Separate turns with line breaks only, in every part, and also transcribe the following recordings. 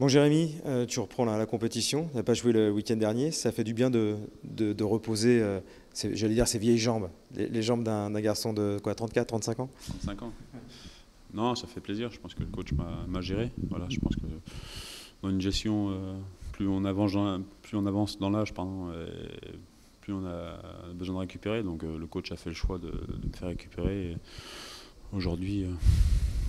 Bon Jérémy, tu reprends la compétition, tu n'as pas joué le week-end dernier, ça fait du bien de reposer, j'allais dire, ses vieilles jambes, les jambes d'un garçon de quoi, 34, 35 ans?
35 ans. Non, ça fait plaisir. Je pense que le coach m'a géré. Voilà, je pense que dans une gestion, plus on avance dans l'âge, pardon, et plus on a besoin de récupérer. Donc le coach a fait le choix de me faire récupérer. Et aujourd'hui,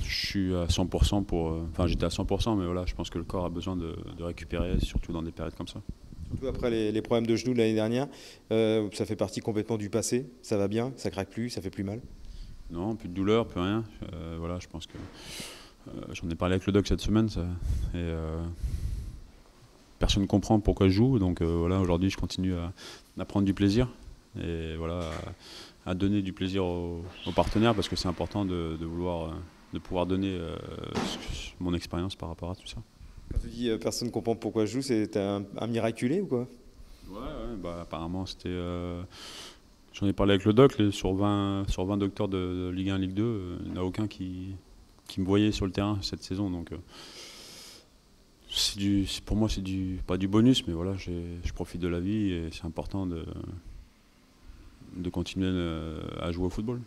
je suis à 100% enfin, j'étais à 100%, mais voilà, je pense que le corps a besoin de récupérer, surtout dans des périodes comme ça.
Surtout après les problèmes de genoux de l'année dernière, ça fait partie complètement du passé, ça va bien, ça craque plus, ça fait plus mal.
Non, plus de douleur, plus rien. Voilà, je pense que j'en ai parlé avec le doc cette semaine. Et personne ne comprend pourquoi je joue. Donc voilà, aujourd'hui, je continue à prendre du plaisir. Et voilà, à donner du plaisir aux partenaires parce que c'est important de pouvoir donner mon expérience par rapport à tout ça.
Quand tu dis personne ne comprend pourquoi je joue, c'est un miraculé ou quoi?
Ouais, bah, apparemment, c'était. J'en ai parlé avec le doc, sur 20 docteurs de Ligue 1, Ligue 2, il n'y en a aucun qui me voyait sur le terrain cette saison. Donc pour moi, pas du bonus, mais voilà, je profite de la vie et c'est important de continuer à jouer au football.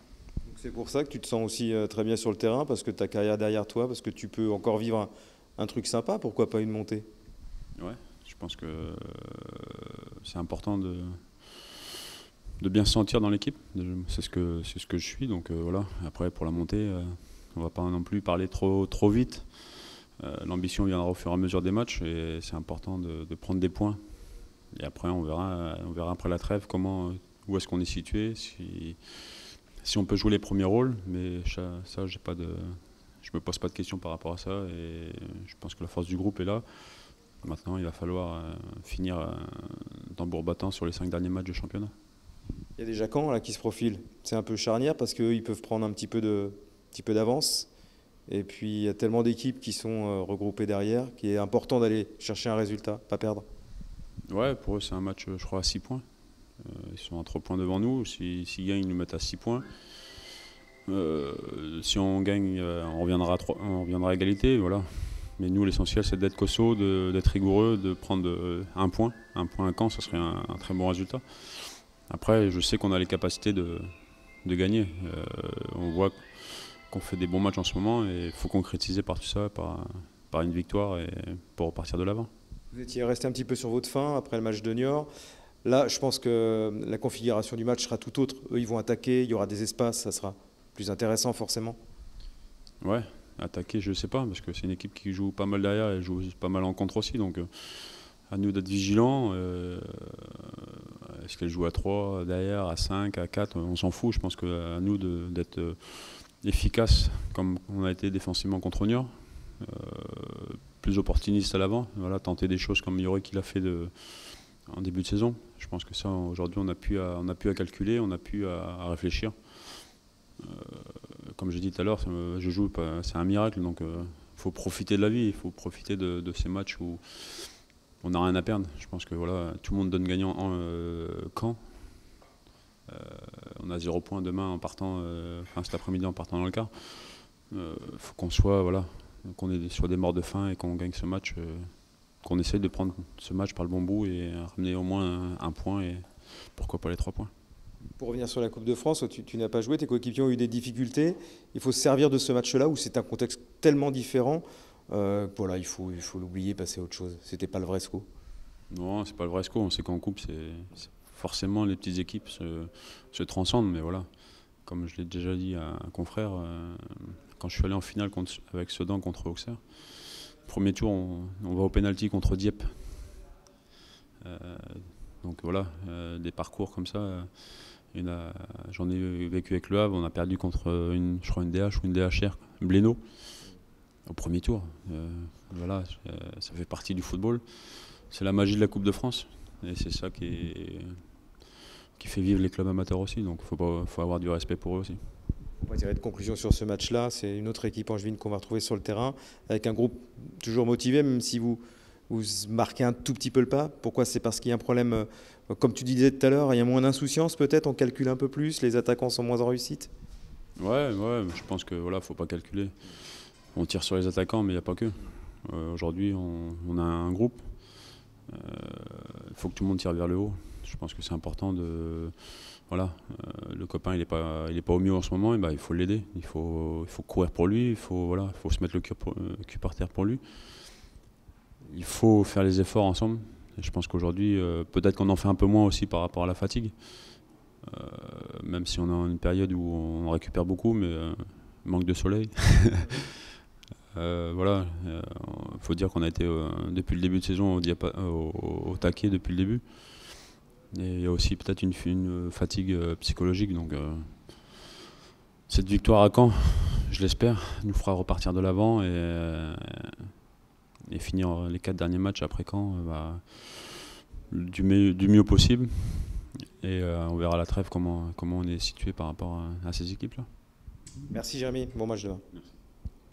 Donc c'est pour ça que tu te sens aussi très bien sur le terrain, parce que ta carrière derrière toi, parce que tu peux encore vivre un truc sympa, pourquoi pas une montée?
Ouais, je pense que c'est important de bien se sentir dans l'équipe. C'est ce que je suis. Donc voilà. Après, pour la montée, on va pas non plus parler trop vite. L'ambition viendra au fur et à mesure des matchs et c'est important de prendre des points. Et après, on verra après la trêve où est-ce qu'on est situé, si on peut jouer les premiers rôles. Mais ça, je me pose pas de questions par rapport à ça et je pense que la force du groupe est là. Maintenant, il va falloir finir tambour battant sur les 5 derniers matchs du championnat.
Il y a déjà Caen là qui se profile. C'est un peu charnière parce qu'eux, ils peuvent prendre un petit peu d'avance. Et puis il y a tellement d'équipes qui sont regroupées derrière qu'il est important d'aller chercher un résultat, pas perdre.
Ouais, pour eux, c'est un match, je crois, à 6 points. Ils sont à 3 points devant nous. S'ils gagnent, ils nous mettent à 6 points. Si on gagne, on reviendra à égalité. Voilà. Mais nous, l'essentiel, c'est d'être costaud, d'être rigoureux, de prendre un point. Un point à Caen, ça serait un très bon résultat. Après, je sais qu'on a les capacités de gagner. On voit qu'on fait des bons matchs en ce moment et il faut concrétiser par tout ça, par une victoire et pour repartir de l'avant.
Vous étiez resté un petit peu sur votre faim après le match de Niort. Là, je pense que la configuration du match sera tout autre. Eux, ils vont attaquer, il y aura des espaces, ça sera plus intéressant forcément.
Ouais, attaquer, je sais pas, parce que c'est une équipe qui joue pas mal derrière et joue pas mal en contre aussi. Donc à nous d'être vigilants. Est-ce qu'elle joue à 3 derrière, à 5, à 4, on s'en fout. Je pense qu'à nous d'être efficace comme on a été défensivement contre Niort, plus opportuniste à l'avant, voilà, tenter des choses comme Yori qu'il a fait en début de saison. Je pense que ça, aujourd'hui, on a pu à calculer, on a pu à réfléchir. Comme je dit tout à l'heure, je joue, c'est un miracle, donc il faut profiter de la vie, il faut profiter de ces matchs où on n'a rien à perdre. Je pense que voilà, tout le monde donne gagnant Caen. On a 0 point demain en partant, cet après-midi en partant dans le quart. Faut qu'on soit, voilà, qu'on est sur des morts de faim et qu'on gagne ce match, qu'on essaye de prendre ce match par le bon bout et ramener au moins un point et pourquoi pas les 3 points.
Pour revenir sur la Coupe de France, tu n'as pas joué, tes coéquipiers ont eu des difficultés. Il faut se servir de ce match-là où c'est un contexte tellement différent. Voilà, il faut l'oublier, passer à autre chose. C'était pas le vrai SCO.
Non, c'est pas le vrai score. On sait qu'en coupe, forcément les petites équipes se transcendent, mais voilà. Comme je l'ai déjà dit à un confrère, quand je suis allé en finale avec Sedan contre Auxerre, premier tour, on va au pénalty contre Dieppe. Donc voilà, des parcours comme ça. J'en ai vécu avec Le Havre, on a perdu contre je crois une DH ou une DHR, Blénaud, au premier tour. Voilà, ça fait partie du football. C'est la magie de la Coupe de France. Et c'est ça qui fait vivre les clubs amateurs aussi. Donc il faut avoir du respect pour eux aussi.
On va tirer de conclusion sur ce match-là. C'est une autre équipe angevine qu'on va retrouver sur le terrain, avec un groupe toujours motivé, même si vous marquez un tout petit peu le pas. Pourquoi? C'est parce qu'il y a un problème, comme tu disais tout à l'heure, il y a moins d'insouciance peut-être, on calcule un peu plus, les attaquants sont moins en réussite.
Ouais, je pense que voilà, faut pas calculer. On tire sur les attaquants, mais il n'y a pas que. Aujourd'hui, on a un groupe. Il faut que tout le monde tire vers le haut. Je pense que c'est important de... Voilà, le copain il est pas au mieux en ce moment, et ben, il faut l'aider. Il faut courir pour lui, il faut se mettre le cul par terre pour lui. Il faut faire les efforts ensemble. Et je pense qu'aujourd'hui, peut-être qu'on en fait un peu moins aussi par rapport à la fatigue. Même si on a une période où on récupère beaucoup, mais manque de soleil. Voilà, faut dire qu'on a été depuis le début de saison au taquet depuis le début. Et il y a aussi peut-être une fatigue psychologique. Donc cette victoire à Caen, je l'espère, nous fera repartir de l'avant et finir les 4 derniers matchs après Caen du mieux possible. Et on verra à la trêve comment on est situé par rapport à ces équipes-là.
Merci Jérémy, bon match demain.
Merci.